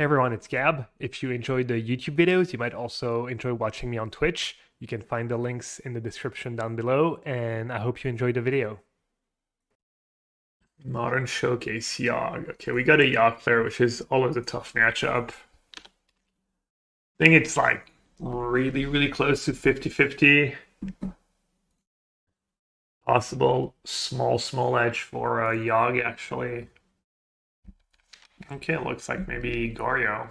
Hey everyone, it's Gab. If you enjoyed the YouTube videos, you might also enjoy watching me on Twitch. You can find the links in the description down below, and I hope you enjoyed the video. Modern Showcase Yogg. Okay, we got a Yogg player, which is always a tough matchup. I think it's like really close to 50-50. Possible small edge for Yogg, actually. Okay, looks like maybe Goryo.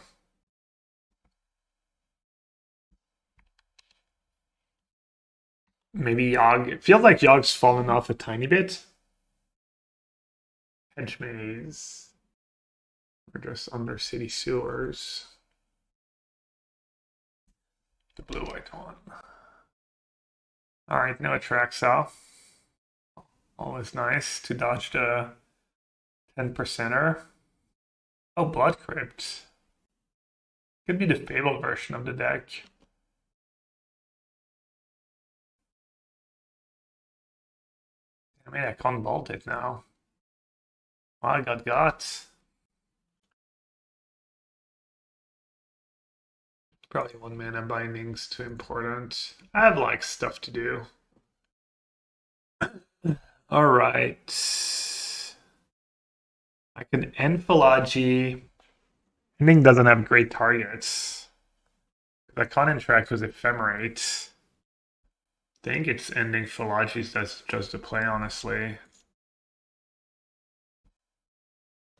Maybe Yogg. It feels like Yogg's fallen off a tiny bit. Hedge Maze. We're just under city sewers. The blue-white one. Alright, no Atraxa. Always nice to dodge the 10%er. Oh, Blood Crypt. Could be the Fable version of the deck. I mean, I can't vault it now. Oh, I got. Probably 1 mana binding's too important. I have like stuff to do. Alright. I can end Philology. Ending doesn't have great targets. I can't interact with Ephemerate. I think it's ending Philology that's just a play, honestly.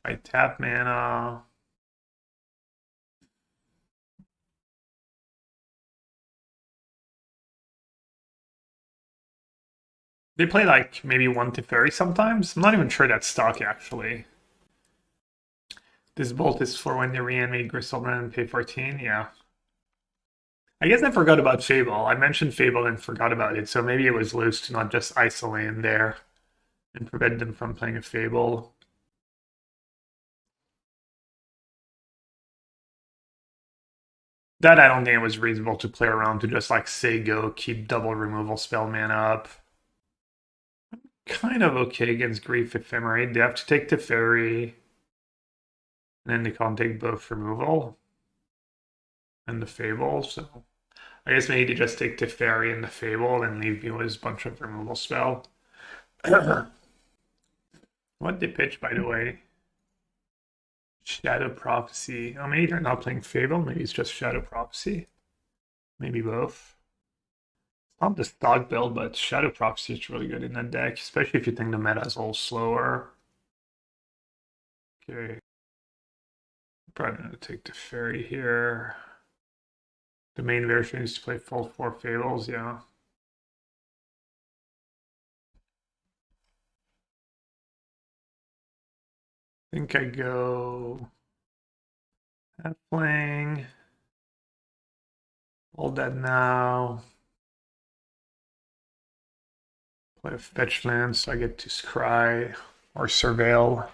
I tap mana. They play like maybe 1 Teferi sometimes. I'm not even sure that's stock actually. This bolt is for when you reanimate Gristlebrand and pay 14, yeah. I guess I forgot about Fable. I mentioned Fable and forgot about it, so maybe it was loose to not just isolate in there and prevent them from playing a Fable. That I don't think it was reasonable to play around to just like say go, keep double removal spell mana up. Kind of okay against Grief Ephemerate. They have to take Teferi. And then they can't take both removal and the Fable, so I guess maybe they just take Teferi and the Fable and leave you with a bunch of removal spell. What they pitch, by the way? Shadow Prophecy. Oh, maybe they're not playing Fable. Maybe it's just Shadow Prophecy. Maybe both. It's not the stock build, but Shadow Prophecy is really good in that deck, especially if you think the meta is a little slower. Okay. Probably going to take the Fairy here. The main version is to play full 4 Fables, yeah. I think I go Halfling. Hold that now. Play a fetch land so I get to scry or surveil.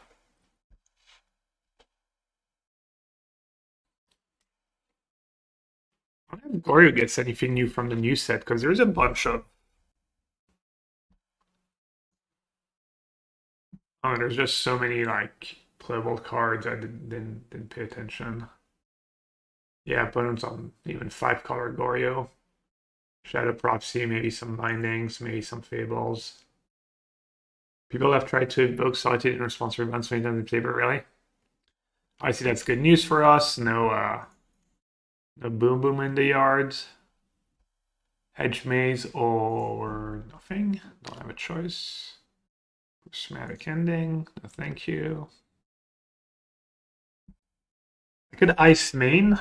I don't know if Goryo gets anything new from the new set because there's a bunch of. Oh, there's just so many like playable cards I didn't pay attention. Yeah, opponents on even 5-color Goryo. Shadow Prophecy, maybe some bindings, maybe some fables. People have tried to invoke Solitude in response to events made on the paper, really? I see that's good news for us. No boom in the yards. Hedge Maze or nothing. Don't have a choice. Prismatic Ending. No, thank you. I could ice main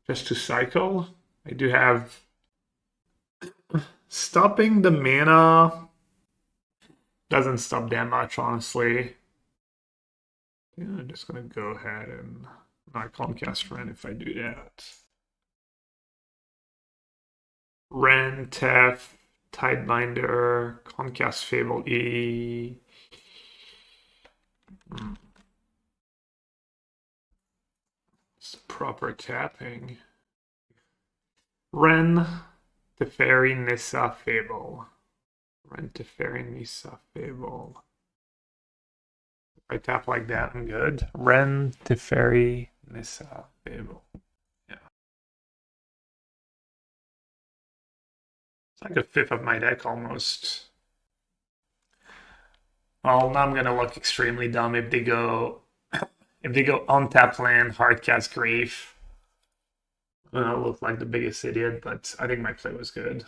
just to cycle. I do have stopping the mana doesn't stop that much, honestly. Yeah, I'm just gonna go ahead and not cast Wrenn if I do that. Wrenn, Tef, Tidebinder, Concast Fable E. It's proper tapping. Wrenn, Teferi, Nissa, Fable. Wrenn, Teferi, Nissa, Fable. If I tap like that, I'm good. Wrenn, Teferi, Nissa, Fable. Yeah. It's like a fifth of my deck almost. Well, now I'm gonna look extremely dumb if they go untap land, hardcast Grief. I'm gonna look like the biggest idiot, but I think my play was good.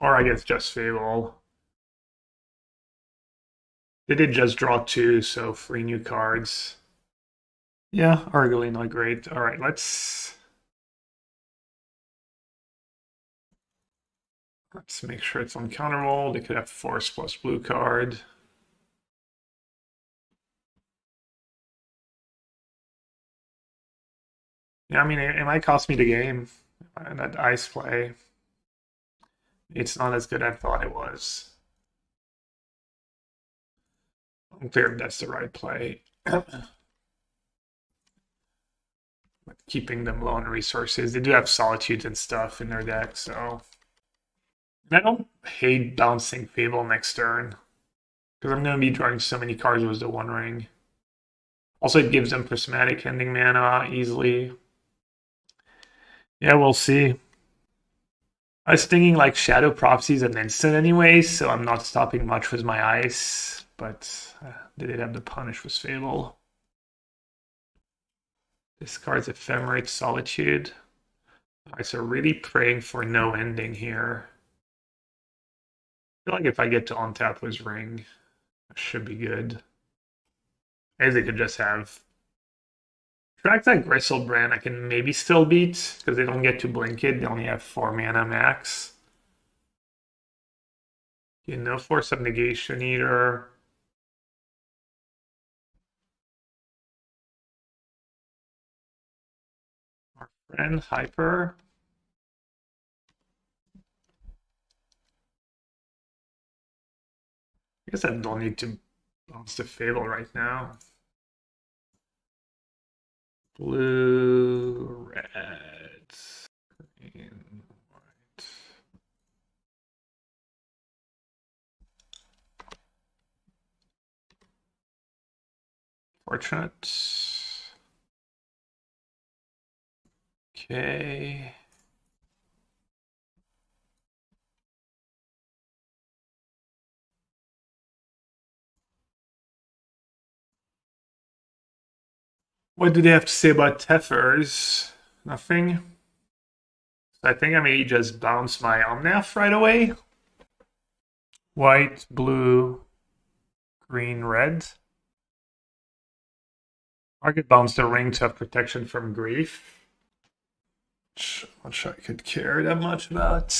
Or I guess just Fable. They did just draw 2, so 3 new cards. Yeah, arguably not great. All right, let's make sure it's uncounterable. They could have force plus blue card. Yeah, I mean, it might cost me the game. That ice play. It's not as good as I thought it was. Unclear if that's the right play. Keeping them low on resources. They do have Solitude and stuff in their deck, so... I don't hate bouncing Fable next turn. Because I'm going to be drawing so many cards with the One Ring. Also, it gives them Prismatic Ending mana easily. Yeah, we'll see. I was thinking like Shadow Prophecy's an instant anyway, so I'm not stopping much with my ice. But they did have the punish with Fable. Discards Ephemerate Solitude. Alright, so really praying for no ending here. I feel like if I get to untap with Ring, that should be good. As they could just have Track that Gristlebrand I can maybe still beat, because they don't get to blink it. They only have 4 mana max. Okay, no Force of Negation either. Our friend Hyper. I guess I don't need to bounce the Fable right now. Blue, red, green, white. Fortunate. Okay. What do they have to say about Tethers? Nothing. So I think I may just bounce my Omnath right away. White, blue, green, red. I could bounce the ring to have protection from grief. Which I could care that much about.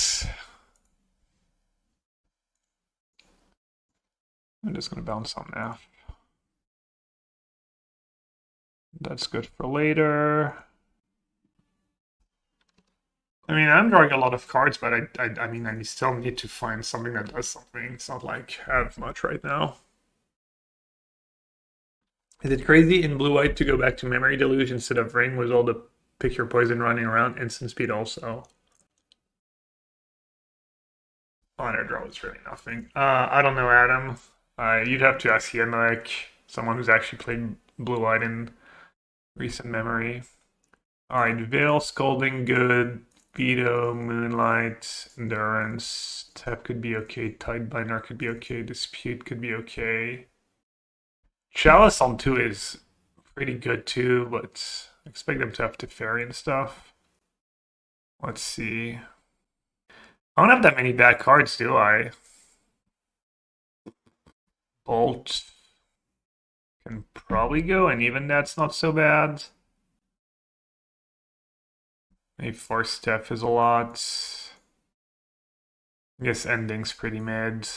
I'm just going to bounce Omnath. That's good for later. I mean, I'm drawing a lot of cards, but I mean, I still need to find something that does something. It's not like I have much right now. Is it crazy in blue-white to go back to Memory Deluge instead of Ring with all the pick your poison running around? Instant speed also. Honor draw is really nothing. I don't know, Adam. You'd have to ask him, like someone who's actually played blue-white in recent memory. Alright, Veil, Scolding, good. Veto, Moonlight, Endurance. Tap could be okay. Tidebinder could be okay. Dispute could be okay. Chalice on 2 is pretty good too, but I expect them to have Teferi and stuff. Let's see. I don't have that many bad cards, do I? Bolt can probably go, and even that's not so bad. Maybe Force Step is a lot. I guess Ending's pretty mid.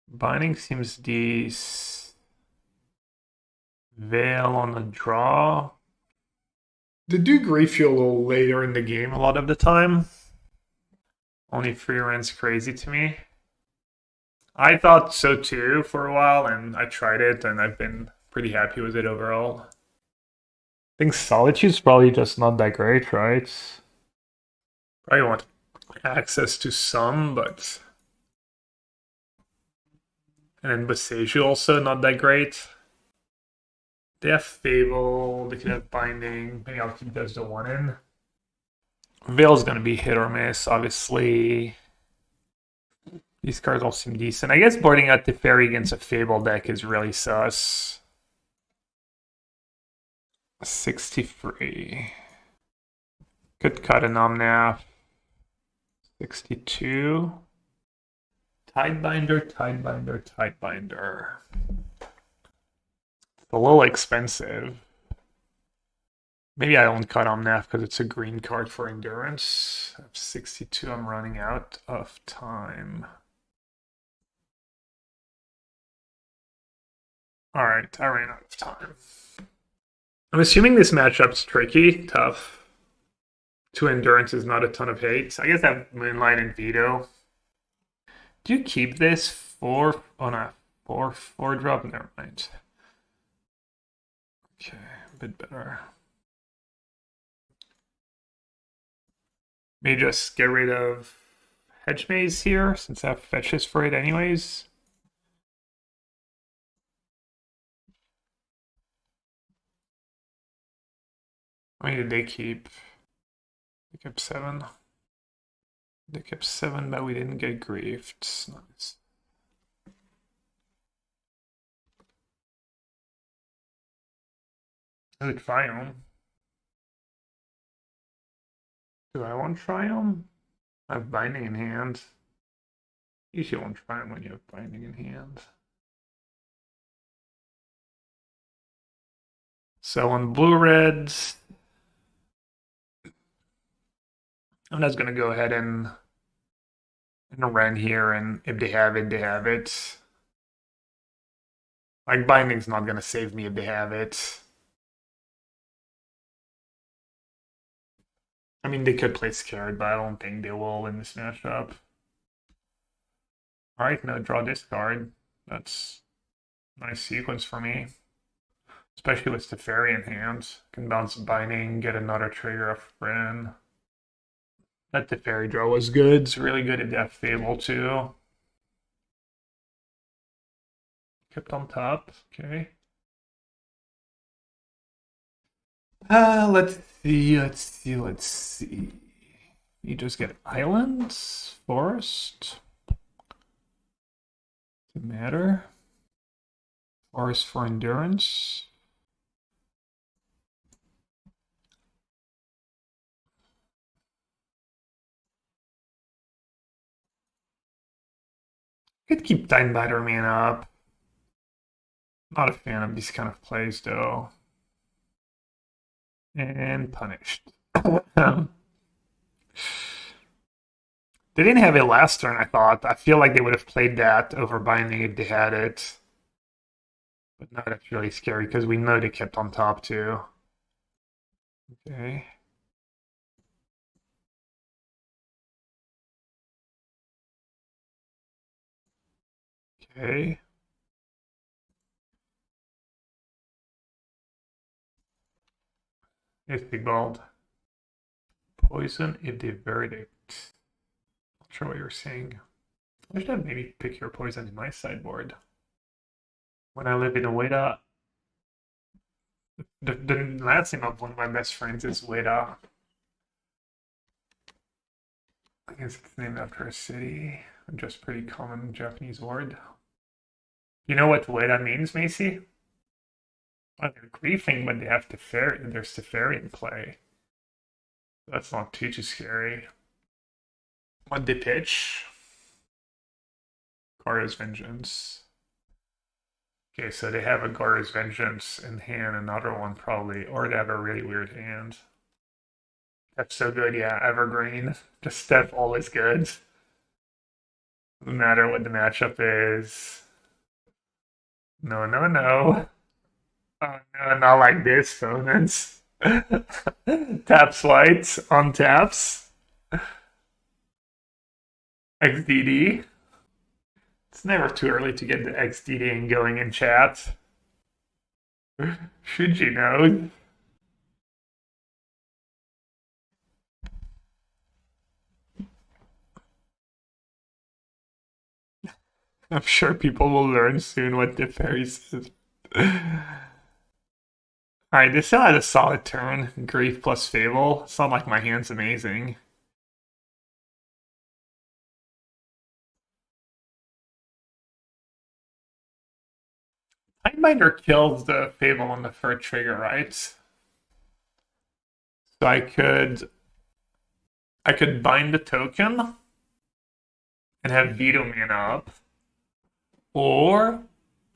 Binding seems decent. Veil on the draw. They do grief you a little later in the game a lot of the time. Only free rent's crazy to me. I thought so too for a while, and I tried it, and I've been pretty happy with it overall. I think Solitude's probably just not that great, right? Probably access to some, but... And then Boseiju also not that great. They have Fable, they could have Binding. Maybe I'll keep those to one in. Veil's going to be hit or miss, obviously. These cards all seem decent. I guess boarding out the Fairy against a Fable deck is really sus. 63. Could cut an Omnath. 62. Tidebinder, Tidebinder, Tidebinder. It's a little expensive. Maybe I don't cut Omnath because it's a green card for endurance. I have 62. I'm running out of time. Alright, I ran out of time. I'm assuming this matchup's tricky, tough. 2 endurance is not a ton of hate. I guess I have Moonlight and Veto. Do you keep this for on a 4/4 drop? Never mind. Okay, a bit better. May just get rid of Hedge Maze here, since I have fetches for it anyways. How many did they keep? They kept 7. They kept 7, but we didn't get griefed. Nice. Oh, Triome. Do I want Triome? I have Binding in hand. You should want Triome when you have Binding in hand. So on blue-reds, I'm just going to go ahead and Wrenn here, and if they have it, they have it. Like, Binding's not going to save me if they have it. I mean, they could play Scared, but I don't think they will in this matchup. Alright, now draw this card. That's a nice sequence for me. Especially with the Fairy in hand. Can bounce Binding, get another trigger of Wrenn. That the Fairy draw was good. It's really good at that Fable too. Kept on top. Okay. Let's see. You just get islands, forest. Doesn't matter. Forest for endurance. Could keep Tidebinder man up. Not a fan of these kind of plays though. And punished. They didn't have it last turn, I thought. I feel like they would have played that over Binding if they had it. But now that's really scary because we know they kept on top too. Okay. Okay. It's Big Bald. Poison if the verdict. Not sure what you're saying. I should have maybe pick your poison in my sideboard. When I live in Ueda, the last name of one of my best friends is Ueda. I guess it's named after a city. Just pretty common Japanese word. You know what Ueda means, Macy? Well, they're griefing, but they have Teferi. There's Teferi in play. That's not too scary. What they pitch? Gara's Vengeance. Okay, so they have a Gara's Vengeance in hand, another one probably, or they have a really weird hand. That's so good, yeah, Evergreen. Just step always good. No matter what the matchup is. No, no, no. Oh no, not like this, opponents. Taps white, on taps. XDD. It's never too early to get the XDD going in chat. Should you know? I'm sure people will learn soon what the fairies is. Alright, this still had a solid turn. Grief plus Fable. It's not like my hand's amazing. Tidebinder kills the Fable on the first trigger, right? So I could bind the token and have veto mana up. Or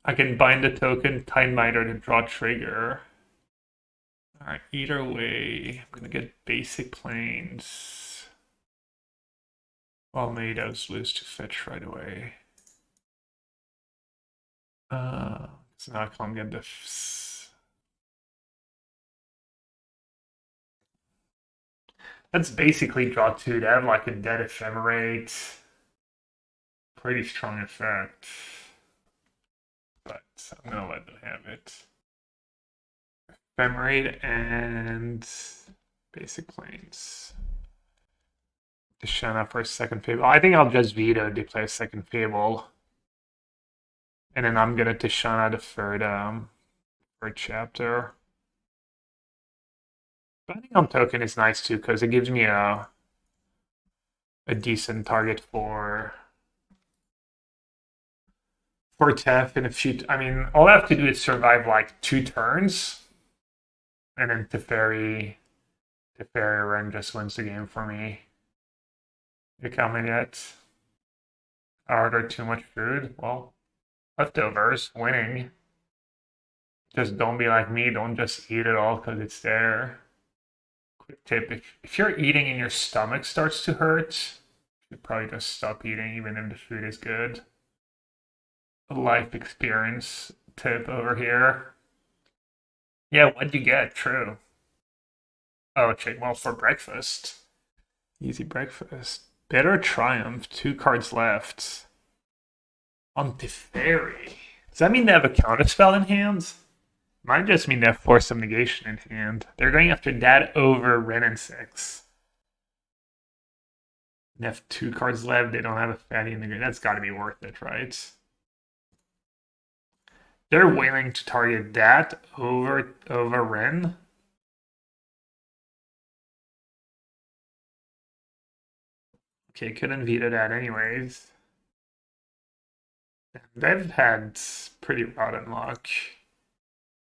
I can bind the token, Tidebinder to draw trigger. Alright, either way, I'm gonna get basic planes. Well, Mados lose to fetch right away. So now I can't get this. That's basically draw 2 to have like a dead ephemerate. Pretty strong effect. But I'm gonna let them have it. Ephemerate and basic planes. Tishana for a second Fable. I think I'll just veto to play a second Fable. And then I'm gonna Tishana the third chapter. Binding on token is nice too, because it gives me a decent target for Tef in a few. I mean, all I have to do is survive like 2 turns, and then Teferi Wrenn just wins the game for me. You coming yet? I ordered too much food. Well, leftovers, winning. Just don't be like me. Don't just eat it all because it's there. Quick tip: if you're eating and your stomach starts to hurt, you should probably just stop eating, even if the food is good. A life experience tip over here. Yeah, what'd you get? True. Oh, check. Well, for breakfast. Easy breakfast. Better Triumph. 2 cards left. On Teferi. Does that mean they have a counterspell in hand? Might just mean they have Force of Negation in hand. They're going after that over Wrenn and Six. They have 2 cards left. They don't have a fatty in the game. That's got to be worth it, right? They're willing to target that over Wrenn. Okay, couldn't veto that anyways. They've had pretty rotten luck,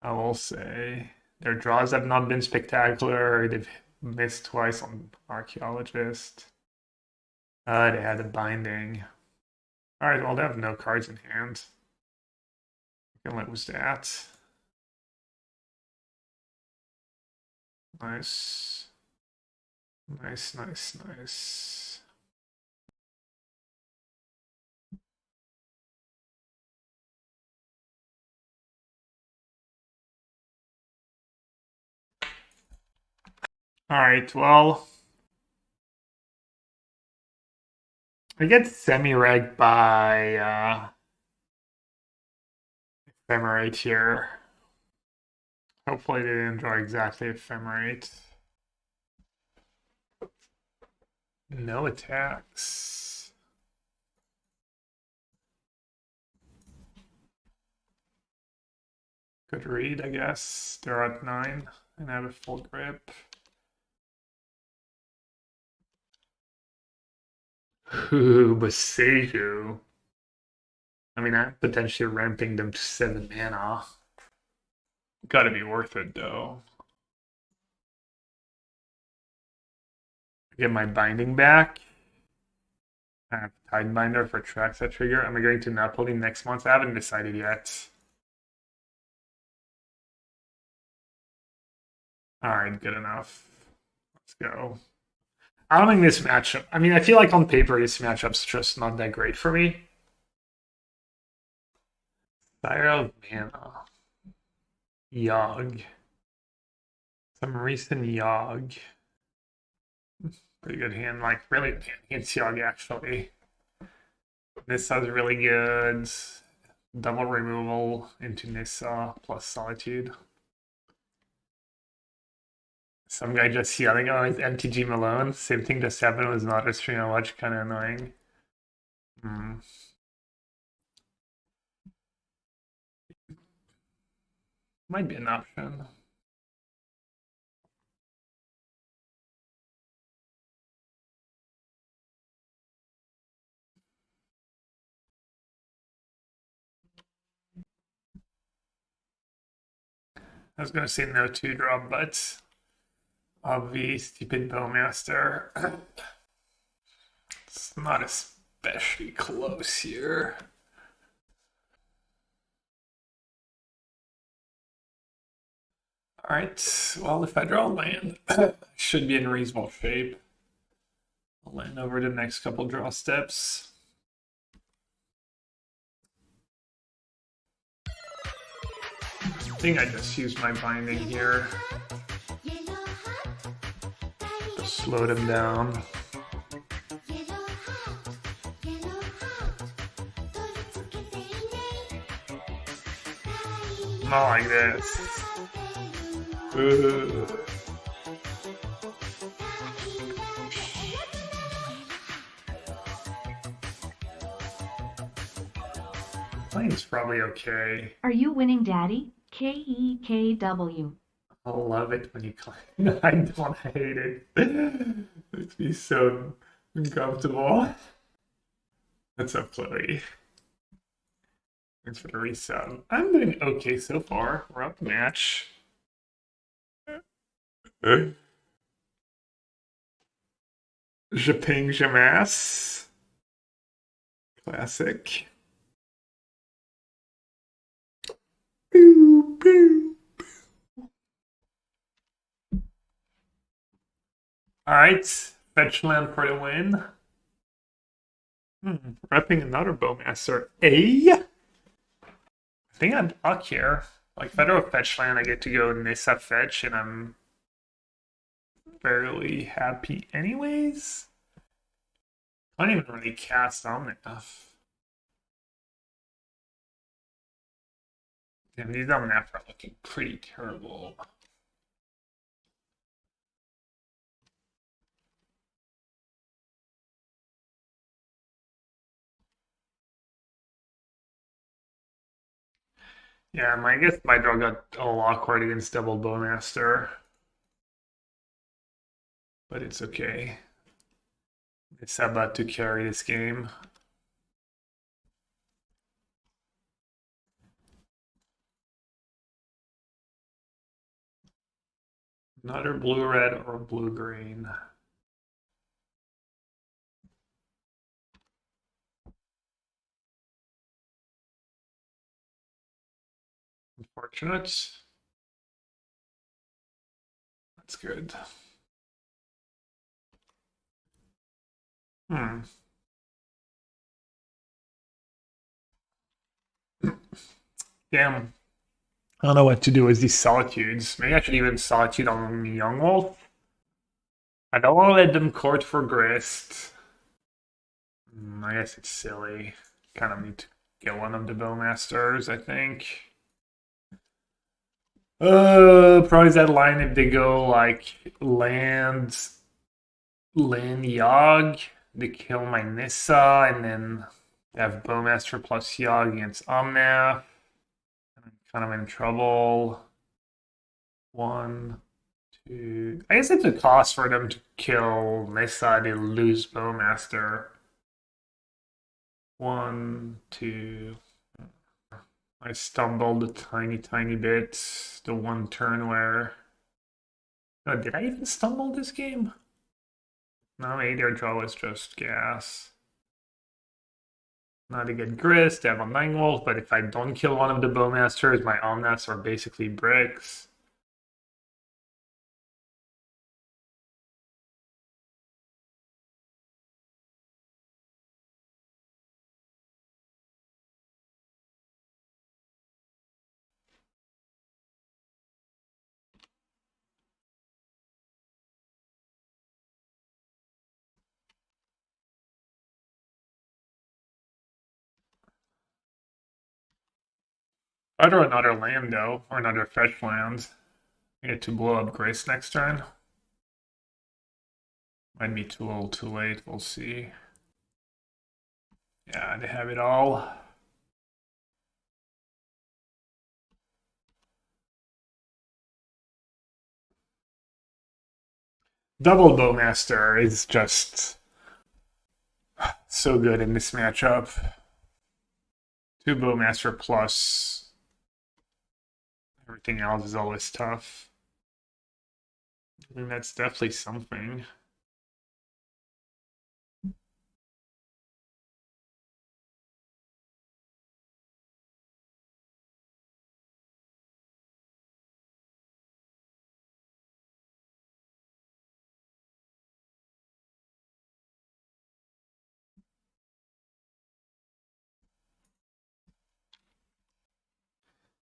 I will say. Their draws have not been spectacular. They've missed twice on Archaeologist. They had a binding. Alright, well, they have no cards in hand. We can lose that. Nice. Nice, nice, nice. Alright, well, I get semi-reg by Ephemerate here. Hopefully they didn't draw exactly Ephemerate. No attacks. Good read, I guess. They're at 9 and have a full grip. Ooh, Boseiju. I mean, I'm potentially ramping them to 7 mana. Gotta be worth it, though. Get my binding back. I have Tidebinder for tracks that trigger. Am I going to Napoli next month? I haven't decided yet. Alright, good enough. Let's go. I don't think this matchup... I mean, I feel like on paper this matchup's just not that great for me. Fire of Mana. Yogg. Some recent Yogg. Pretty good hand, like really good hand against Yogg actually. This sounds really good. Double removal into Nissa plus Solitude. Some guy just yelling, oh, it's MTG Malone. Same thing just happened with not a stream I watch, kind of annoying. Might be an option. I was gonna say no 2-drop, but obvious stupid Bowmaster. It's not especially close here. Alright, well, if I draw land, should be in reasonable shape. I'll land over the next couple draw steps. I think I just used my binding here. Just slow them down. Not like this. Ugh. Playing's probably okay. Are you winning, Daddy? KEKW. I love it when you claim. I don't hate it. It makes me so uncomfortable. What's up, Chloe? Thanks for the resub. I'm doing okay so far. We're up match. Je ping, je masse. Classic. Pew, pew, pew. Alright, fetch land for the win. Repping another Bowmaster. I think I'm luck here. Like, if I draw a fetch land, I get to go Nissa fetch, and I'm fairly happy anyways. I don't even really cast Omnath. Damn, these Omnath are looking pretty terrible. Yeah, I guess my draw got a little awkward against double Bowmaster. But it's okay. It's about to carry this game. Another blue-red or blue-green. Unfortunate. That's good. Damn. I don't know what to do with these Solitudes. Maybe I should even Solitude on Young Wolf. I don't want to let them court for Grist. I guess it's silly. Kind of need to get one of the Bowmasters, I think. Probably that line if they go like land Yogg, they kill my Nissa, and then they have Bowmaster plus Yogg against Omnath. I'm kind of in trouble. 1, 2. I guess it's a cost for them to kill Nissa, they lose Bowmaster. 1, 2. I stumbled a tiny bit. The one turn where... Oh, did I even stumble this game? No, maybe their draw was just gas. Not a good grist, I have a 9 wolf, but if I don't kill one of the Bowmasters, my Omnaths are basically bricks. I draw another land though, or another fetch land. I get to blow up grist next turn. Might be too little too late, we'll see. Yeah, they have it all. Double Bowmaster is just so good in this matchup. 2 Bowmaster plus everything else is always tough. I mean, that's definitely something.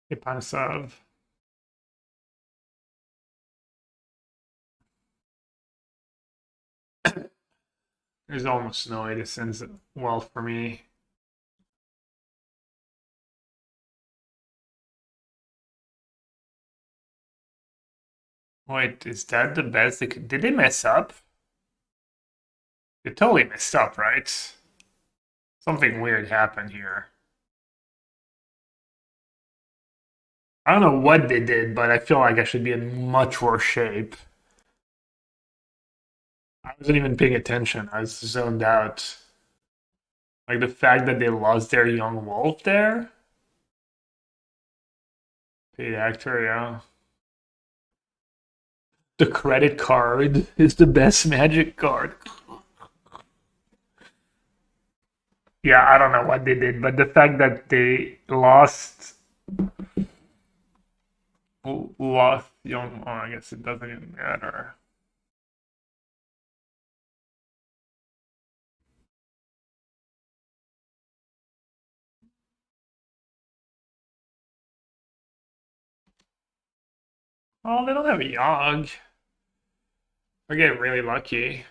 Ipanasov. There's almost no way this ends well for me. Wait, is that the best? Did they mess up? They totally messed up, right? Something weird happened here. I don't know what they did, but I feel like I should be in much worse shape. I wasn't even paying attention. I was zoned out. Like the fact that they lost their young wolf there. Paid actor, yeah. The credit card is the best magic card. Yeah, I don't know what they did, but the fact that they lost young, oh, I guess it doesn't even matter. Oh, they don't have a Yogg. We're getting really lucky.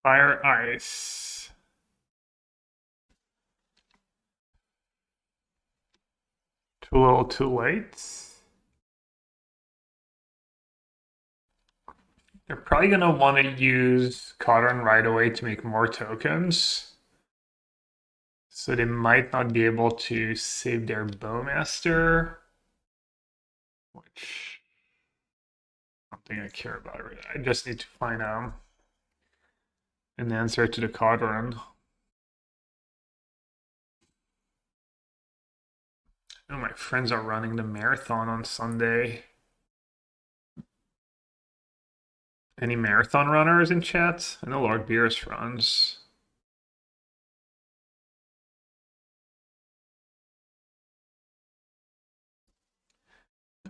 Fire ice. Too little, too late. They're probably gonna want to use Cotton right away to make more tokens. So they might not be able to save their Bowmaster. Which something I care about. Really. I just need to find an answer to the Cotton. Oh, my friends are running the marathon on Sunday. Any marathon runners in chat? I know Lord Beerus runs.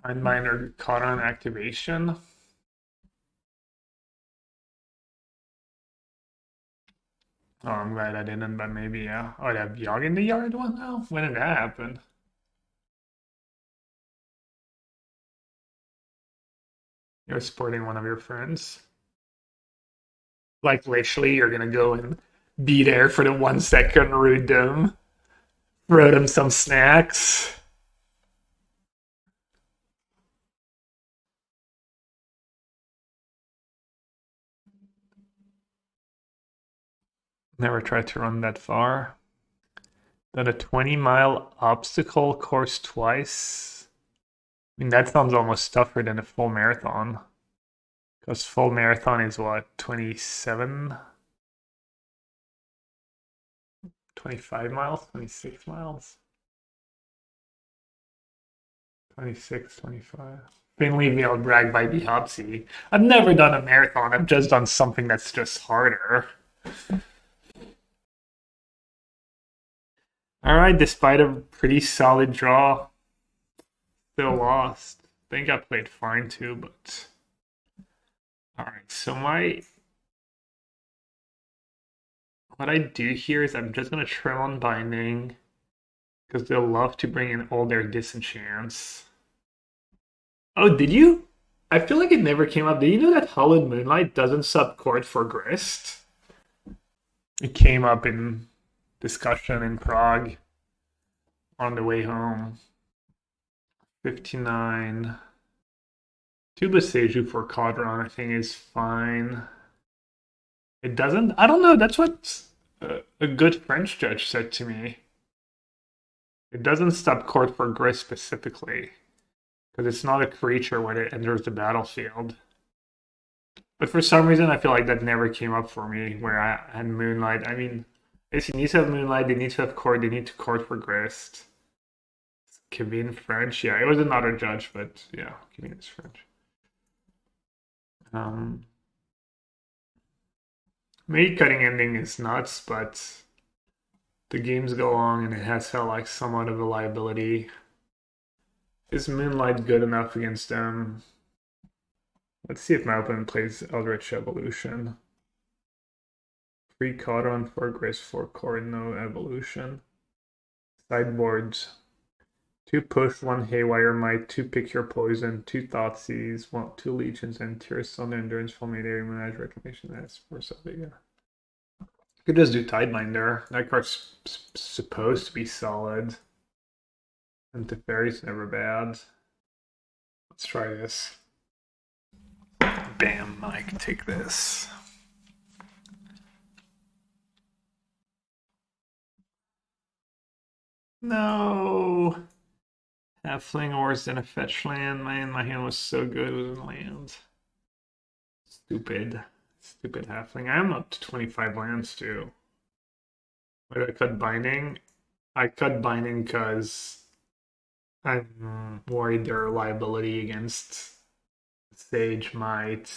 Tidebinder caught on activation. Oh, I'm glad I didn't, but maybe, yeah. Oh, they have Yogg in the yard one now? When did that happen? You're supporting one of your friends. Like, literally, you're gonna go and be there for the 1 second, rude them, throw them some snacks. Never tried to run that far. Done a 20-mile obstacle course twice. I mean, that sounds almost tougher than a full marathon. Because full marathon is what, 27? 25 miles? 26 miles? 26, 25. Finley Veil brag by Biopsy. I've never done a marathon. I've just done something that's just harder. Alright, despite a pretty solid draw, still lost. I think I played fine too, but... Alright, so what I do here is I'm just going to trim on Binding, because they'll love to bring in all their disenchants. Oh, did you? I feel like it never came up. Did you know that Hallowed Moonlight doesn't subcourt for Grist? It came up in discussion in Prague. on the way home. 59. 2 Boseiju for Cadron, I think, is fine. It doesn't. I don't know. That's what a good French judge said to me. It doesn't stop Court for Grist specifically, because it's not a creature when it enters the battlefield. But for some reason, I feel like that never came up for me, where I had Moonlight. I mean, if you need to have Moonlight, they need to have Court, they need to Court for Grist. Kevin French, yeah, it was another judge, but yeah, Kevin is French. Maybe Cutting Ending is nuts, but the games go on and it has felt like somewhat of a liability. Is Moonlight good enough against them? Let's see if my opponent plays Eldritch Evolution. 3 Cadron, 4 Grace, 4 Core, no Evolution. Sideboards. 2 Push, 1 Haywire Might, 2 Pick Your Poison, 2 Thoughtseize, 2 Legions, and Tears on Endurance, Fulminating, Manage, Recognition, that's Force of Vigor. Could just do Tidebinder. That card's supposed to be solid. And Teferi's never bad. Let's try this. Bam, Mike, take this. No. Halfling worse than a fetch land. Man, my hand was so good with land. Stupid. Stupid Halfling. I'm up to 25 lands too. Why did I cut Binding? I cut Binding because I'm worried they're a liability against Sage, Might,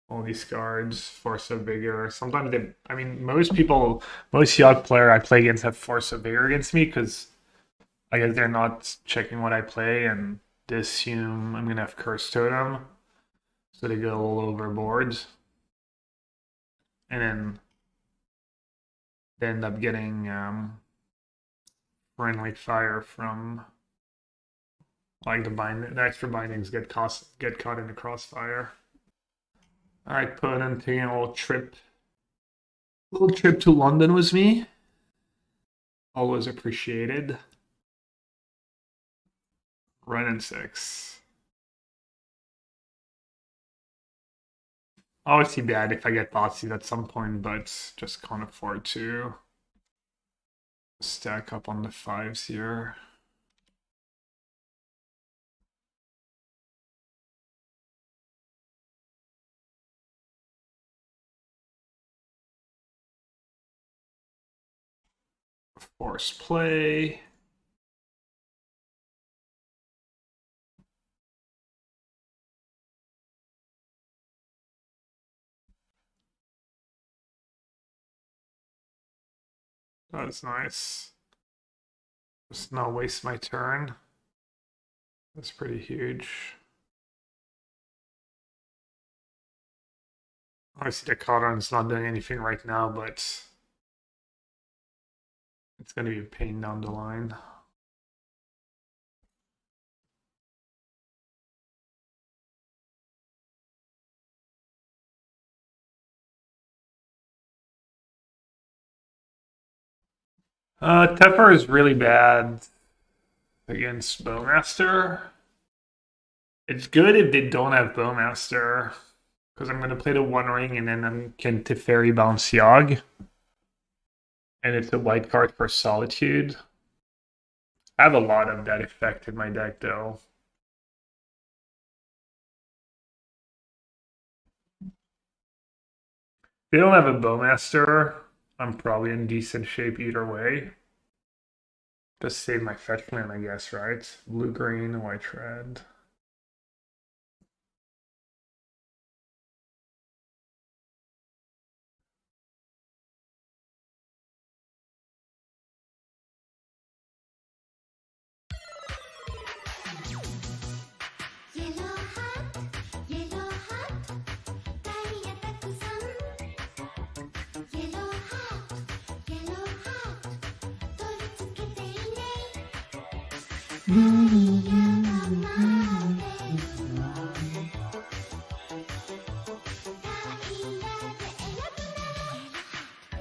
all these cards, Force of Vigor. Sometimes they, I mean, most Yogg player I play against have Force of Vigor against me because I guess they're not checking what I play and they assume I'm going to have Curse Totem. So they go all overboard. And then they end up getting friendly fire from like the extra bindings get caught in the crossfire. Alright, opponent taking a little trip to London with me. Always appreciated. Wrenn and Six. Obviously bad if I get Thoughtseize at some point, but just can't afford to stack up on the 5s here. Force play. That's nice. Just not waste my turn. That's pretty huge. Obviously the Cadron's not doing anything right now, but it's going to be a pain down the line. Teffer is really bad against Bowmaster. It's good if they don't have Bowmaster, because I'm going to play the One Ring and then I can Teferi bounce Yogg. And it's a white card for Solitude. I have a lot of that effect in my deck though. If they don't have a Bowmaster, I'm probably in decent shape either way. Just save my fetch land, I guess, right? Blue, green, white, red.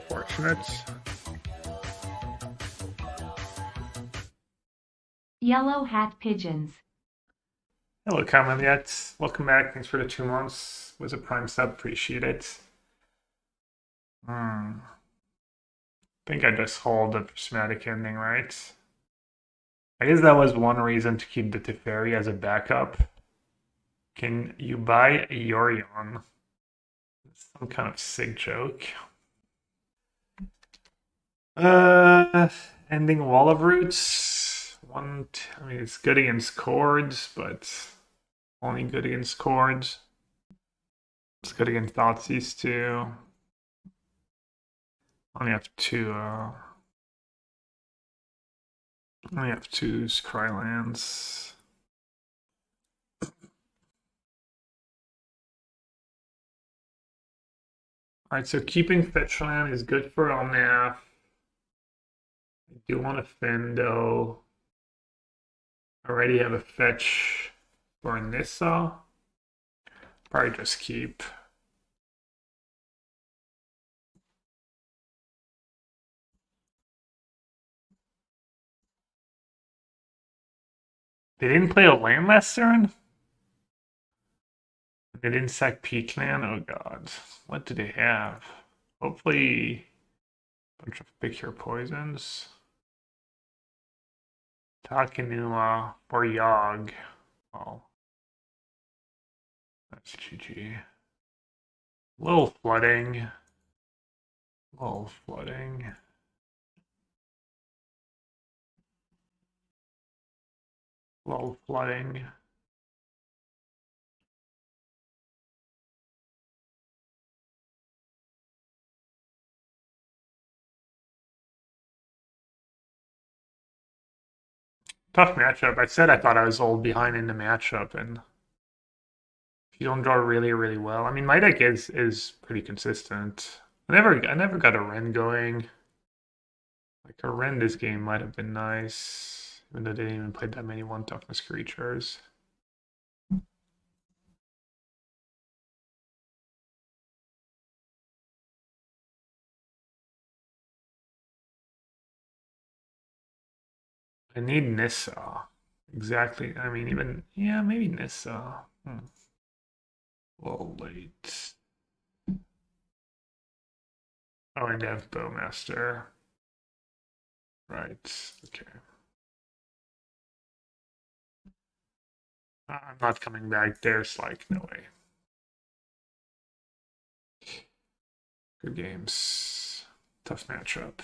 Fortunate. Yellow Hat Pigeons. Hello, Kamaliet. Welcome back. Thanks for the 2 months. Was a prime sub. Appreciate it. I think I just hold the prismatic ending, right? I guess that was one reason to keep the Teferi as a backup. Can you buy a Yorion? Some kind of sick joke. Ending Wall of Roots. I mean, it's good against chords, but only good against chords. It's good against Thoughtseize too. Only have two. Only have two Scrylands. Alright, so keeping fetch land is good for Omnath. I do want to Fendo. I already have a fetch for Nissa. Probably just keep. They didn't play a land last turn? They didn't sack Peach Land? Oh god. What do they have? Hopefully a bunch of pick your poisons. Takenuma or Yogg. Oh. That's GG. Little flooding. Little flooding. Little flooding. Tough matchup. I said I thought I was old behind in the matchup, and if you don't draw really, really well. I mean, my deck is pretty consistent. I never got a Wrenn going. Like a Wrenn this game might have been nice, even though they didn't even play that many 1 toughness creatures. I need Nissa. Exactly. I mean, yeah, maybe Nissa. A little late. Oh, I have Bowmaster. Right. Okay. I'm not coming back. There's like no way. Good games. Tough matchup.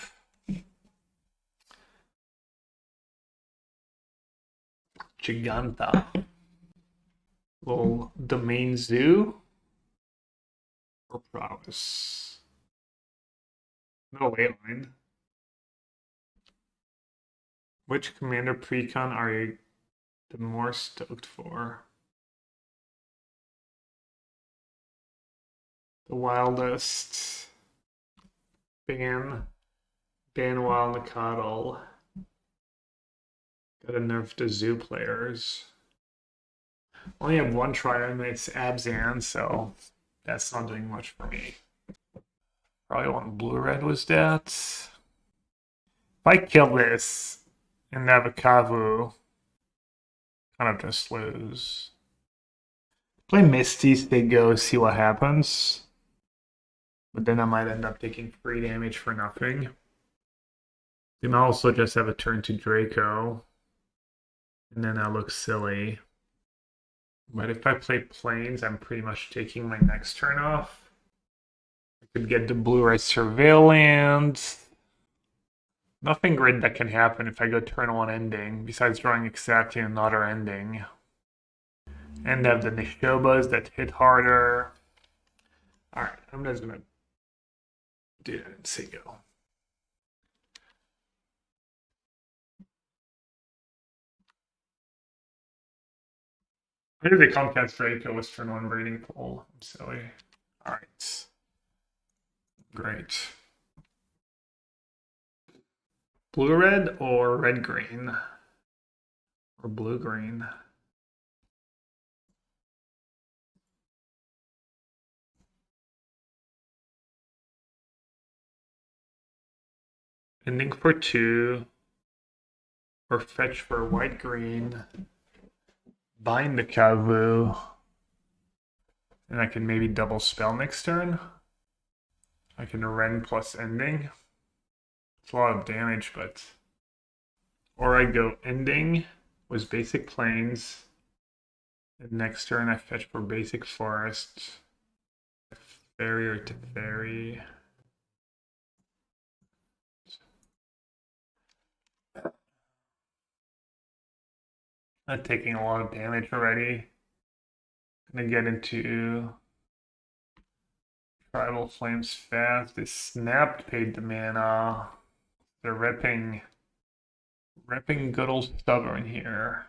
Giganta. Little domain zoo. Or prowess. No Leyline. Which commander precon are you the more stoked for? The wildest. Ban Wild Nicodle. Gotta nerf the zoo players. Only have one Triome, and it's Abzan, so that's not doing much for me. Probably one blue-red was that. If I kill this and have a Kavu, kind of just lose. Play Misty, they go, see what happens. But then I might end up taking free damage for nothing. They might also just have a turn to Draco. And then that looks silly. But if I play Plains, I'm pretty much taking my next turn off. I could get the blue-red Surveillance. Nothing great that can happen if I go turn 1 ending, besides drawing exactly another ending. And have the Nishobas that hit harder. Alright, I'm just gonna do that in single. Maybe the Comcast Draco was turn 1 breeding pool. I'm silly. Alright. Great. Blue-red or red-green? Or blue-green? Ending for 2. Or fetch for white green. Bind the Kavu. And I can maybe double spell next turn. I can Wrenn plus Ending. It's a lot of damage, but... Or I go Ending, was basic plains. And next turn I fetch for basic forest. Fairy or Teferi. I'm taking a lot of damage already. Gonna get into Tribal Flames fast. They snapped, paid the mana. They're repping good old Stubborn here.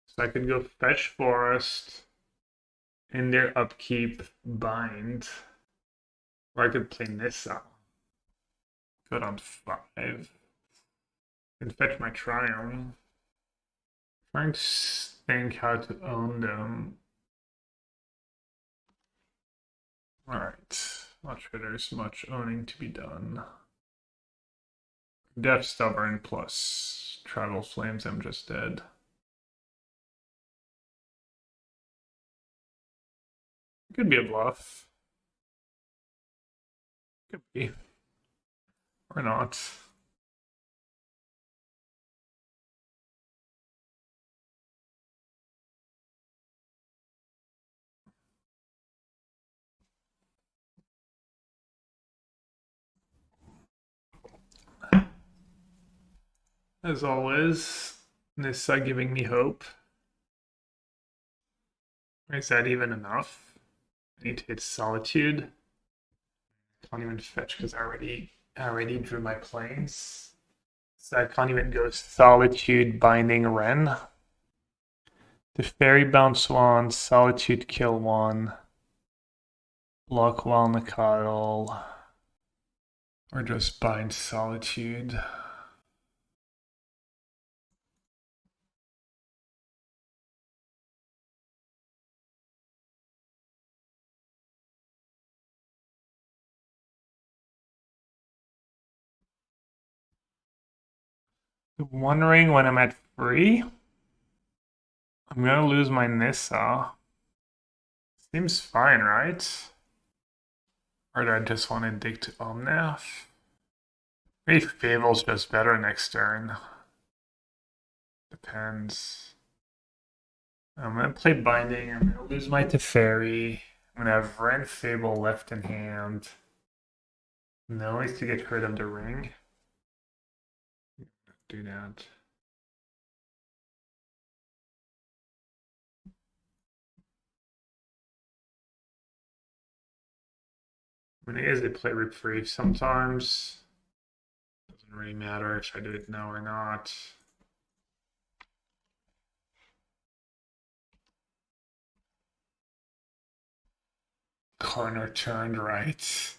So I could go fetch Forest in their upkeep bind. Or I could play Nissa. Good on 5. And fetch my Triome. Trying to think how to own them. Alright. Not sure there's much owning to be done. Def Stubborn plus Tribal Flames, I'm just dead. Could be a bluff. Could be. Or not. As always, Nissa giving me hope. Is that even enough? I need to hit Solitude. Can't even fetch because I already drew my planes. So I can't even go Solitude binding Wrenn. The Fairy bounce 1, Solitude kill 1. Block while Nakadal. Or just bind Solitude. Wondering when I'm at free? I'm gonna lose my Nissa. Seems fine, right? Or do I just want to dig to Omnath? Maybe Fable's just better next turn. Depends. I'm gonna play Binding. I'm gonna lose my Teferi. I'm gonna have Wrenn Fable left in hand. No ways to get rid of the ring. Do that. I mean, I guess they play Reprieve sometimes. Doesn't really matter if I do it now or not. Corner turned right.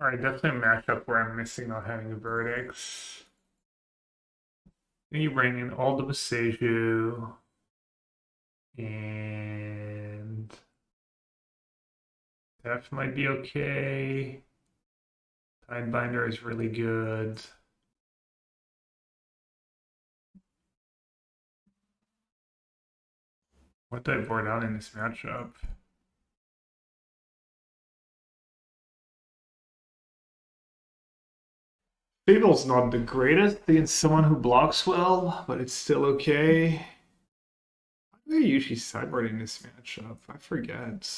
Alright, definitely a matchup where I'm missing not having verdicts. Then you bring in all the Boseiju. And Def might be okay. Tidebinder is really good. What do I board out in this matchup? Fable's not the greatest against someone who blocks well, but it's still okay. Why do I usually sideboard in this matchup? I forget.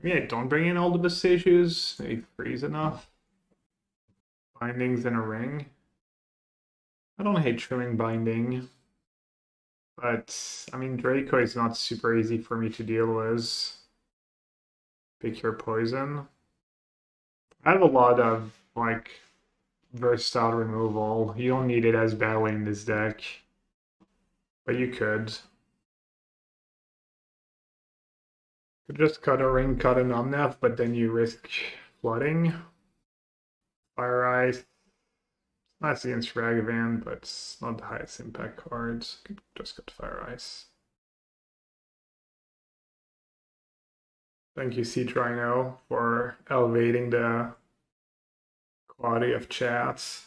Maybe I don't bring in all the Boseijus. Maybe freeze enough. Bindings in a ring. I don't hate trimming Binding. But, I mean, Draco is not super easy for me to deal with. Pick your poison. I have a lot of, like, versatile removal. You don't need it as badly in this deck, but you could. Could just cut a ring, cut an Omnath, but then you risk flooding. Fire Ice. Nice against Ragavan, but it's not the highest impact cards. Could just cut Fire Ice. Thank you, C Trino, for elevating the quality of chats.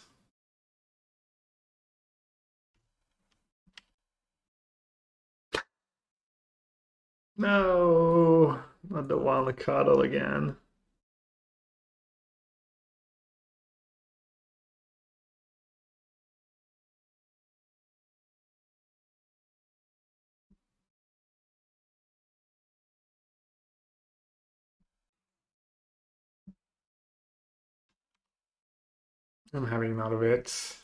No, not the Wild Cuddle again. I'm having none of it.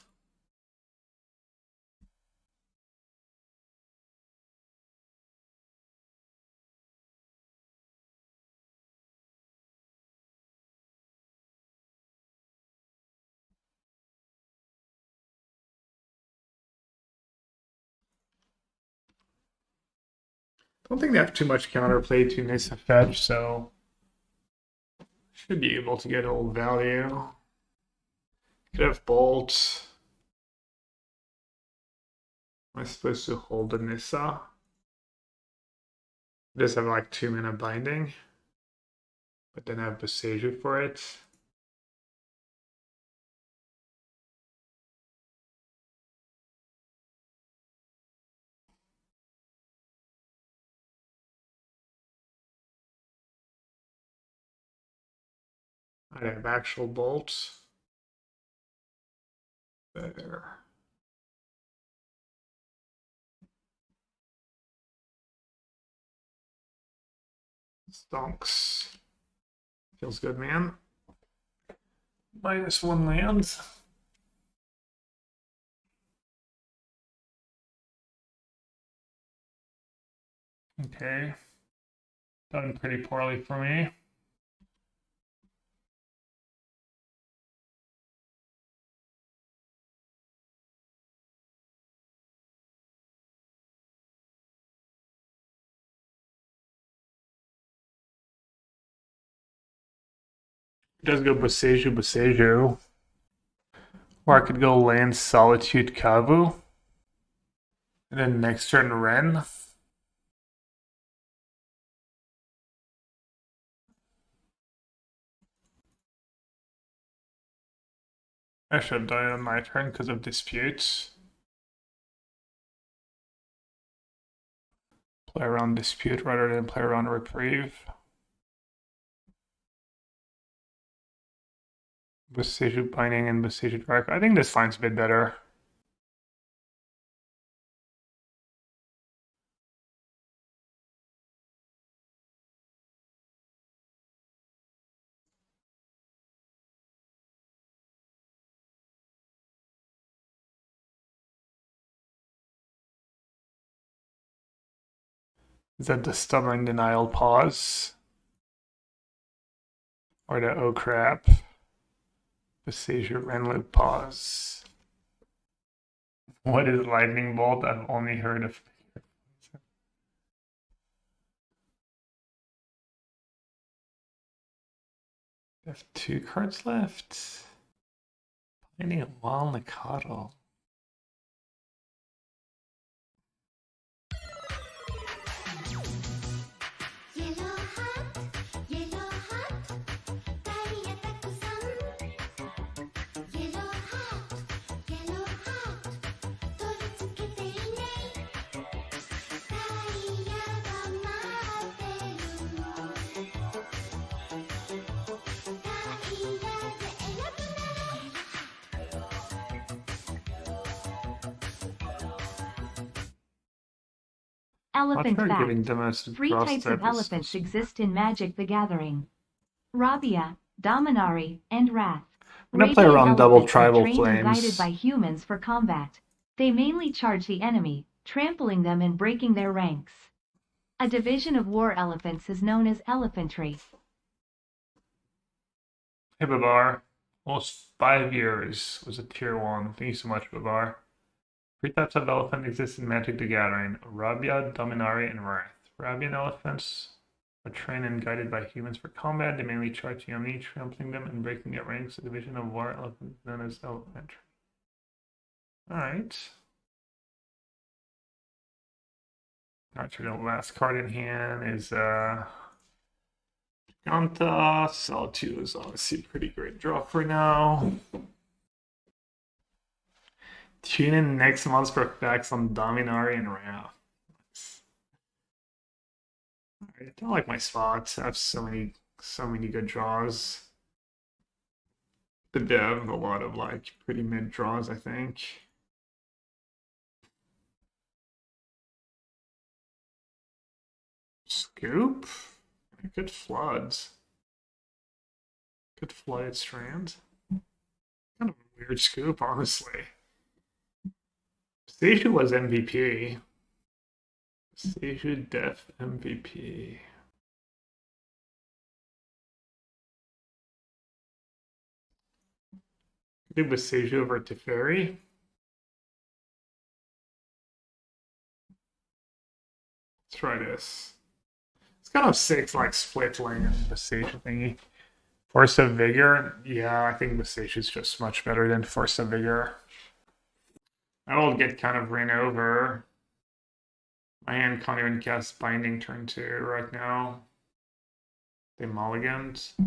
I don't think they have too much counterplay to Nissa Fetch, so should be able to get old value. Could have Bolt. Am I supposed to hold the Nissa? Just have like 2 mana binding, but then have Boseiju for it. I have actual bolts. There. Stonks. Feels good, man. -1 land. Okay. Done pretty poorly for me. It does go Boseiju. Or I could go land Solitude Kavu. And then next turn Wrenn. I should have done it on my turn because of disputes. Play around dispute rather than play around reprieve. Boseiju Binding and Boseiju Dark. I think this line's a bit better. Is that the Stubborn Denial pause? Or the oh crap? Boseiju Renloop pause. What is Lightning Bolt? I've only heard of. I have 2 cards left. Finding a Wild Cuddle. Elephant Not sure giving fact. them as 3 types of elephants exist in Magic the Gathering. Rabia, Dominari, and Wrath. I'm gonna play around double tribal trained and guided flames. by humans for combat. They mainly charge the enemy, trampling them and breaking their ranks. A division of war elephants is known as elephantry. Hey, Babar. Almost 5 years was a tier 1. Thank you so much, Bavar. 3 types of elephant exist in Magic the Gathering: Rabia, Dominari, and Wrath. Rabian elephants are trained and guided by humans for combat. They mainly charge Yoni, trampling them and breaking their ranks. A division of war elephants known as elephantry. Alright. Alright, so the last card in hand is Indatha. Solitude is obviously a pretty great draw for now. Tune in next month for facts on Dominari and Wrath. I don't like my spots. I have so many good draws. The dev, a lot of like pretty mid draws, I think. Scoop? Good floods. Good Flooded Strand. Kind of a weird scoop, honestly. Boseiju was MVP. Boseiju Def MVP. Do Boseiju over Teferi. Let's try this. It's kind of 6 like split lane Boseiju thingy. Force of Vigor. Yeah, I think Boseiju is just much better than Force of Vigor. I will get kind of ran over. My hand can't even cast Binding turn 2 right now. They mulligans. I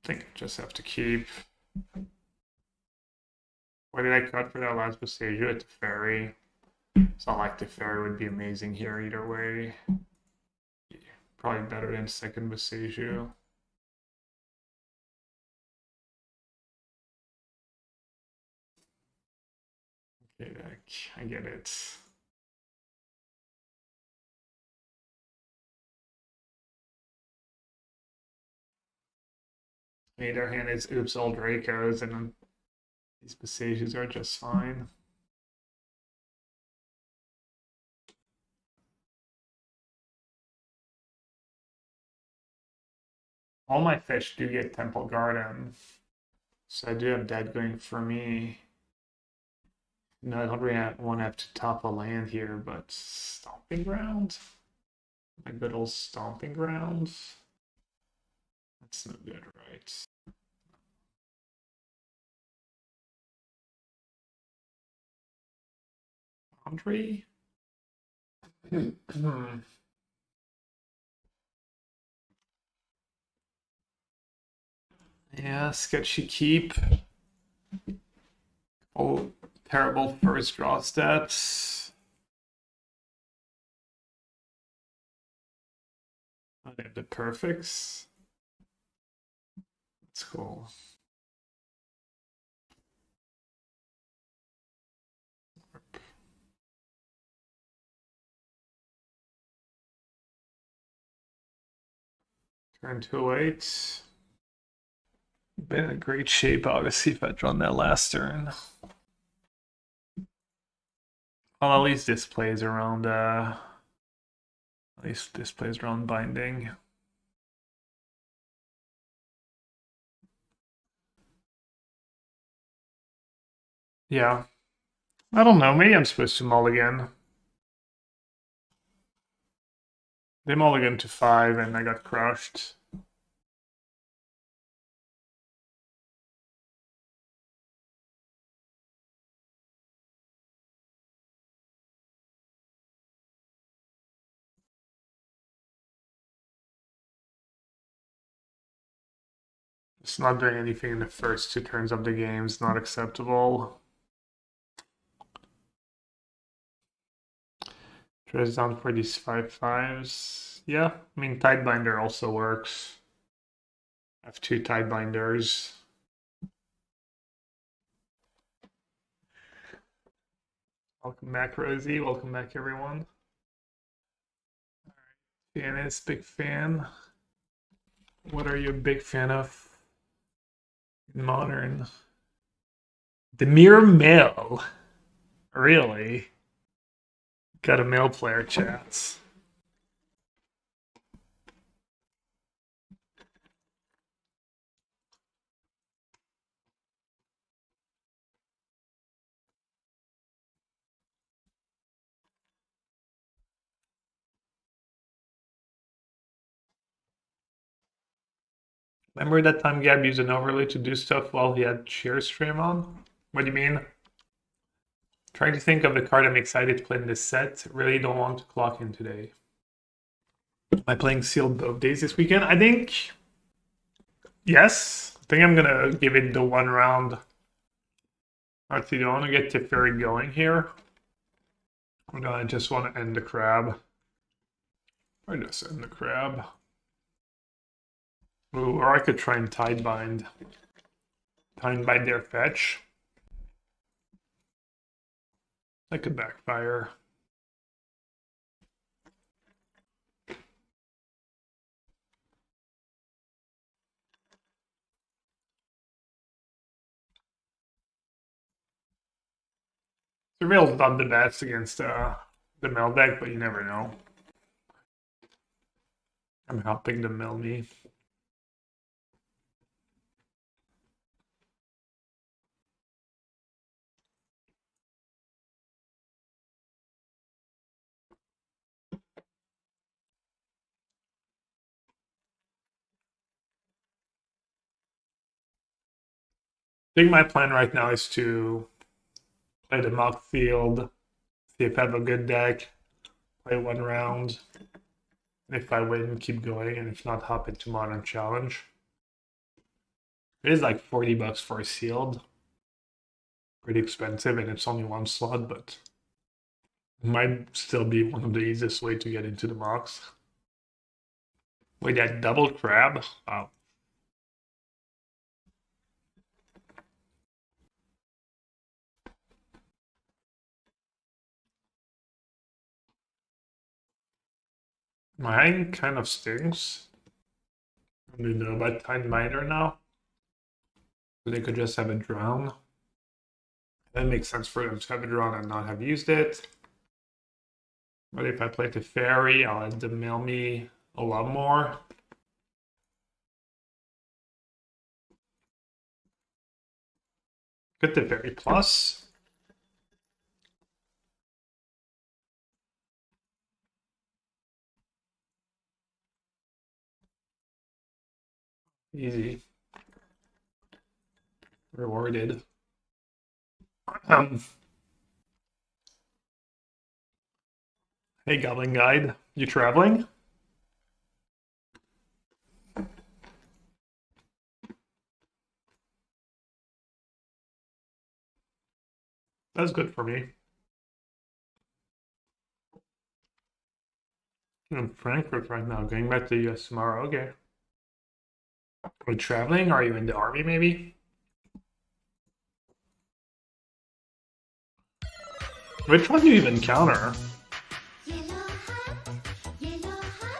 think I just have to keep. Why did I cut for that last Boseiju at the ferry? It's not like the ferry would be amazing here either way. Probably better than second Boseiju. Okay, I get it. Either hand is oops all Dracos, and these Boseijus are just fine. All my fish do get Temple Garden, so I do have that going for me. No, I don't really want to have to top a land here, but Stomping Ground? My good old Stomping Ground? That's no good, right? Foundry? Yeah, sketchy keep. Oh, terrible first draw stats. I have the perfects. That's cool. Turn 2/8. Been in great shape, obviously, if I'd drawn that last turn. Well, at least this plays around binding. Yeah. I don't know, maybe I'm supposed to mulligan. They mulligan to 5 and I got crushed. It's not doing anything in the first 2 turns of the game is not acceptable. Dress down for these 5/5s. Yeah, I mean, Tidebinder also works. I have 2 Tidebinders. Welcome back, Rosie. Welcome back, everyone. Animist, big fan. What are you a big fan of? Modern. The Mirror Mill. Really? Got a male player chats. Remember that time Gab used an overlay to do stuff while he had cheer stream on? What do you mean? Trying to think of the card I'm excited to play in this set. Really don't want to clock in today. Am I playing sealed both days this weekend? I think yes. I think I'm gonna give it the 1 round. Actually, don't want to get Teferi going here. I just want to end the crab. Or just end the crab. Ooh, or I could try and Tidebind. Tidebind their fetch. That could backfire. The real's not the best against the mill deck, but you never know. I'm helping the mill me. I think my plan right now is to play the mock field, see if I have a good deck, play 1 round. And if I win, keep going, and if not, hop into Modern Challenge. It is like $40 for a sealed. Pretty expensive, and it's only 1 slot, but it might still be one of the easiest way to get into the mocks. Wait, that double crab? Wow. My hand kind of stinks. I don't know about Tidebinder now. They could just have a drown. That makes sense for them to have a drown and not have used it. But if I play the fairy, I'll have to mill me a lot more. Get the fairy plus. Easy. Rewarded. Hey, Goblin Guide. You traveling? That's good for me. I'm in Frankfurt right now, going back to the US tomorrow. Okay. Are you traveling? Are you in the army, maybe? Which one do you even counter?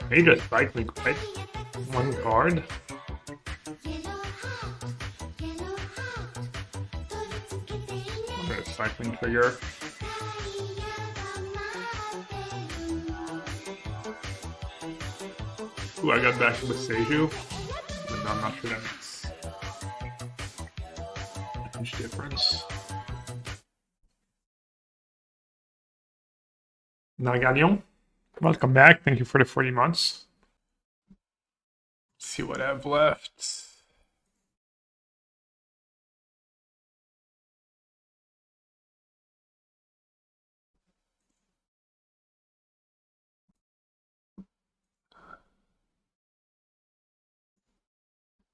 They just strike me quite 1 card. Cycling trigger. Ooh, I got back to Boseiju. But I'm not sure that makes a huge difference. Nagalion, welcome back. Thank you for the 40 months. Let's see what I have left.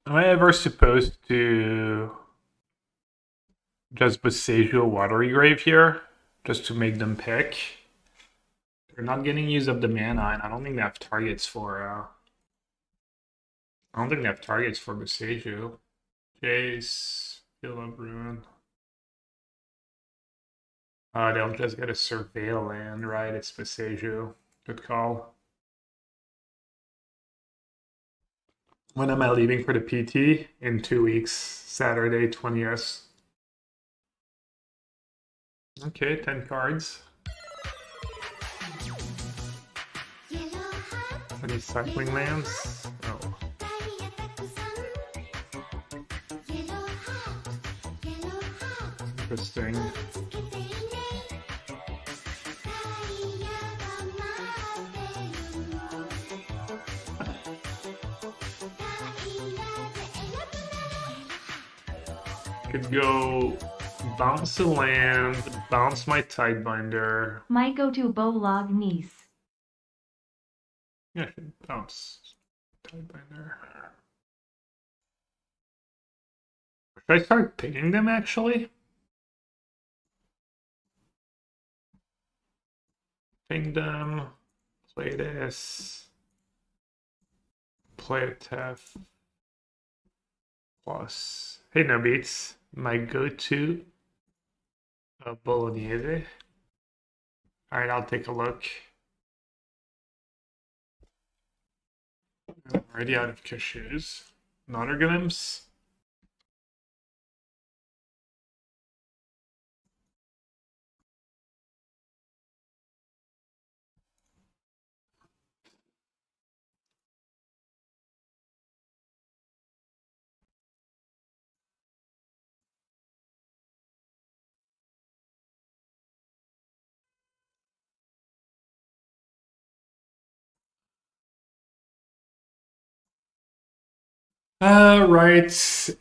Am I ever supposed to just Boseiju a Watery Grave here? Just to make them pick? They're not getting use of the mana, and I don't think they have targets for Boseiju. Jace, Field of Ruin. They'll just get a Surveil land, right? It's Boseiju. Good call. When am I leaving for the PT? In 2 weeks, Saturday, 20th. Okay, 10 cards. Any cycling lands? Oh. Interesting. Could go bounce a land, bounce my Tidebinder. Might go to Bolog Nice. Yeah, I should bounce Tidebinder. Should I start picking them actually? Ping them. Play this. Play a Tef. Plus. Hey, no beats. My go-to Bolognese. Alright, I'll take a look. I'm already out of cashews. Nonarganims. Right.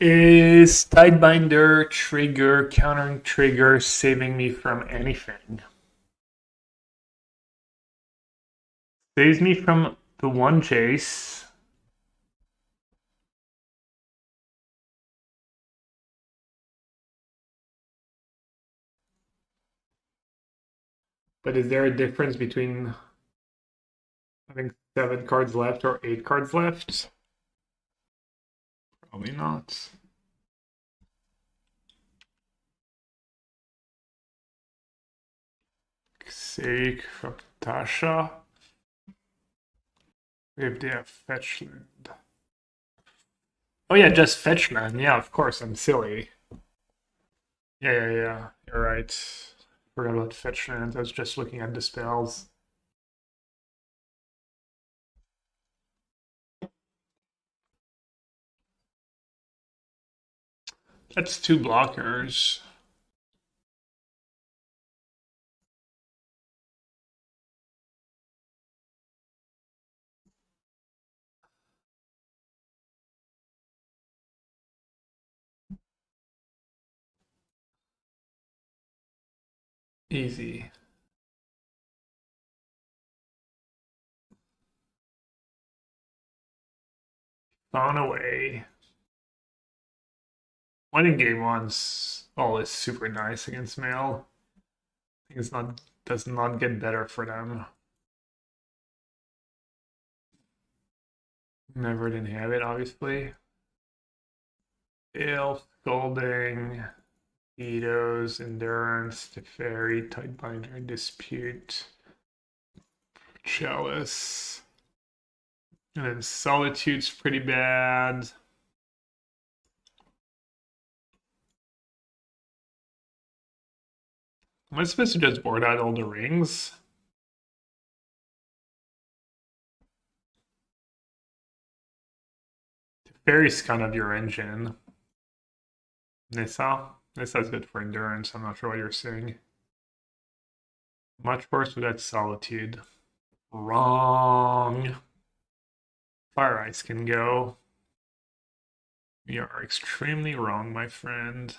Is Tidebinder trigger, countering trigger, saving me from anything? Saves me from the one chase. But is there a difference between having 7 cards left or 8 cards left? Probably not. Sake from Tasha. If they have fetch land. Oh yeah, just fetch land. Yeah, of course, I'm silly. Yeah. You're right. Forgot about fetch land. I was just looking at the spells. That's 2 blockers. Easy. Gone away. Winning game one's always super nice against Mail. I think does not get better for them. Never didn't have it, obviously. Stern Scolding, Vetoes, Endurance, Teferi, Tidebinder, Dispute, Chalice. And then Solitude's pretty bad. Am I supposed to just board out all the rings? Teferi's kind of your engine. Nissa? Nissa's good for endurance. I'm not sure what you're saying. Much worse with that Solitude. Wrong. Fire Ice can go. You are extremely wrong, my friend.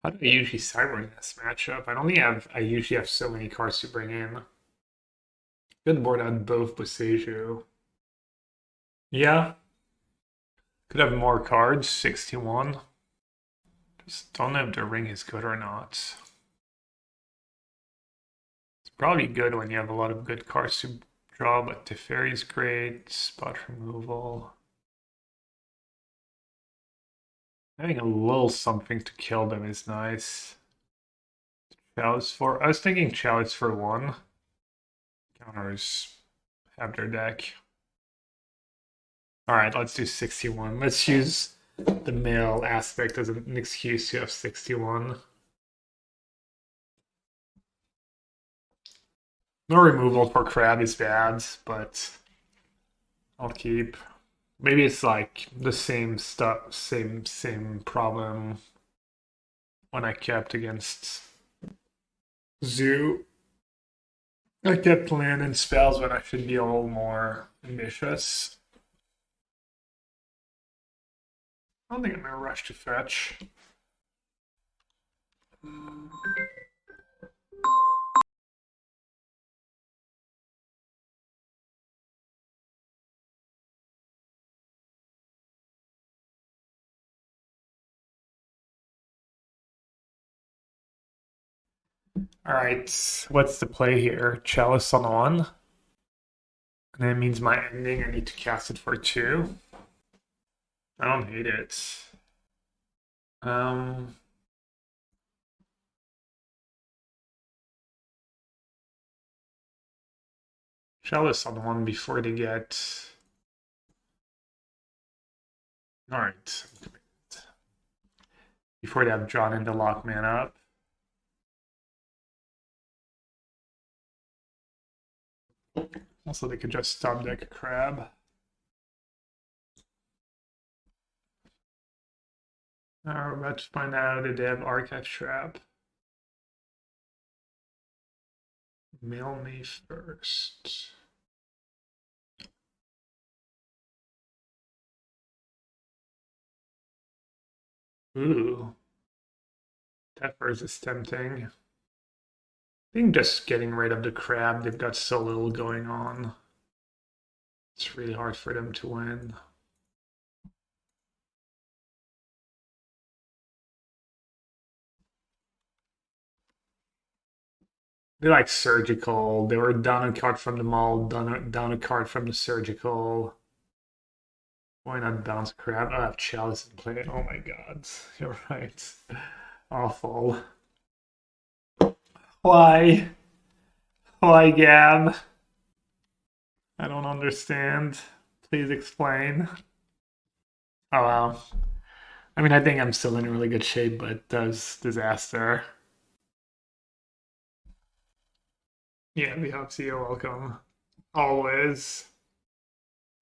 How do I usually cyber in this matchup? I usually have so many cards to bring in. Good board out both Boseiju. Yeah. Could have more cards, 61. Just don't know if the ring is good or not. It's probably good when you have a lot of good cards to draw, but Teferi's great. Spot removal. Having a little something to kill them is nice. Chalice for... I was thinking Chalice for 1. Counters have their deck. Alright, let's do 61. Let's use the male aspect as an excuse to have 61. No removal for crab is bad, but I'll keep. Maybe it's like the same stuff, same problem when I kept against Zoo. I kept landing spells when I should be a little more ambitious. I don't think I'm gonna rush to fetch. All right, what's the play here? Chalice on 1. And that means my ending, I need to cast it for 2. I don't hate it. Chalice on 1 before they get... Alright. Before they have drawn into lock mana up. Also, they could just stop deck a crab. Now we're about to find out if they have Archive Trap. Mail me first. Ooh. That first is tempting. I think just getting rid of the crab, they've got so little going on. It's really hard for them to win. They like surgical. They were down a card from the mall, down a card from the surgical. Why not bounce crab? I have Chalice in play. Oh my god. You're right. Awful. Why? Why, Gab? I don't understand. Please explain. Oh wow. I mean, I think I'm still in really good shape, but does disaster. Yeah, the Hopsy, you're welcome. Always.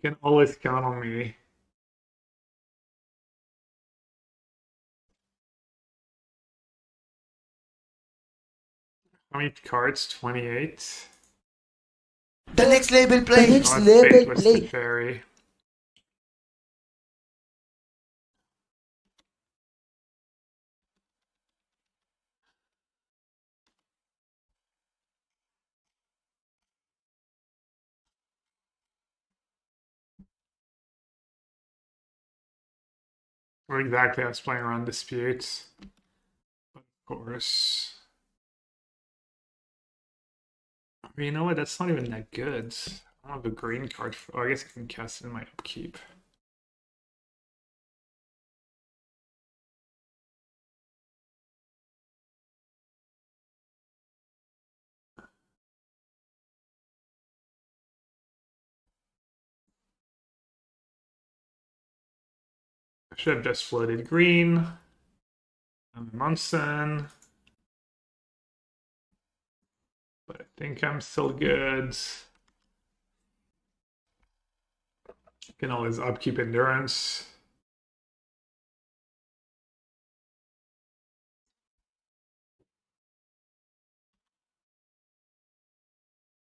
You can always count on me. How many cards? 28. The next label play. Oh, it's Fate Twisted Fairy. Or exactly, I was playing around disputes. But of course. You know what? That's not even that good. I don't have a green card. Oh, I guess I can cast it in my upkeep. I should have just floated green. I'm Munson. But I think I'm still good. Can always upkeep endurance.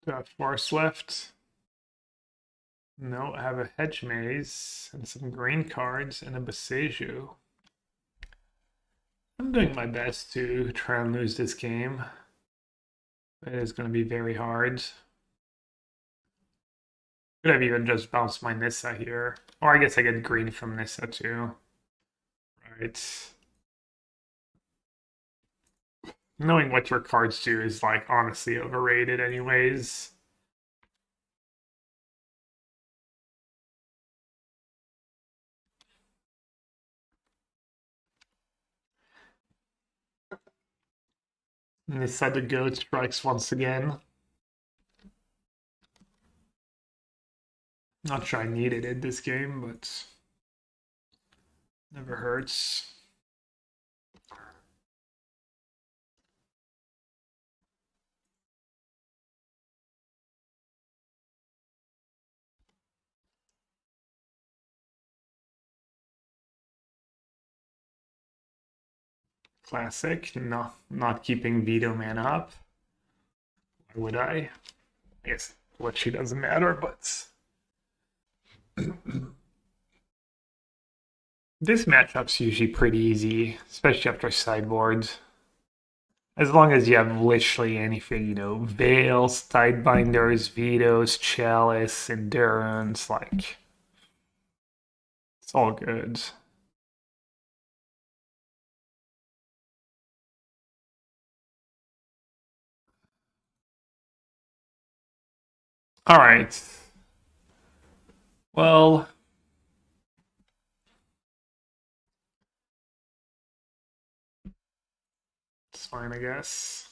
Do I have force left? No, I have a Hedge Maze and some green cards and a Boseiju. I'm doing my best to try and lose this game. It is going to be very hard. Could have even just bounced my Nissa here. Or I guess I get green from Nissa too. Right. Knowing what your cards do is like honestly overrated anyways. Nissa the goat strikes once again. Not sure I needed it this game, but never hurts. Classic. No, not keeping veto mana up. Why would I? I guess what she doesn't matter, but this matchup's usually pretty easy, especially after sideboards. As long as you have literally anything, you know, Veils, Tidebinders, Vetoes, Chalice, Endurance, like, it's all good. All right. Well, it's fine, I guess.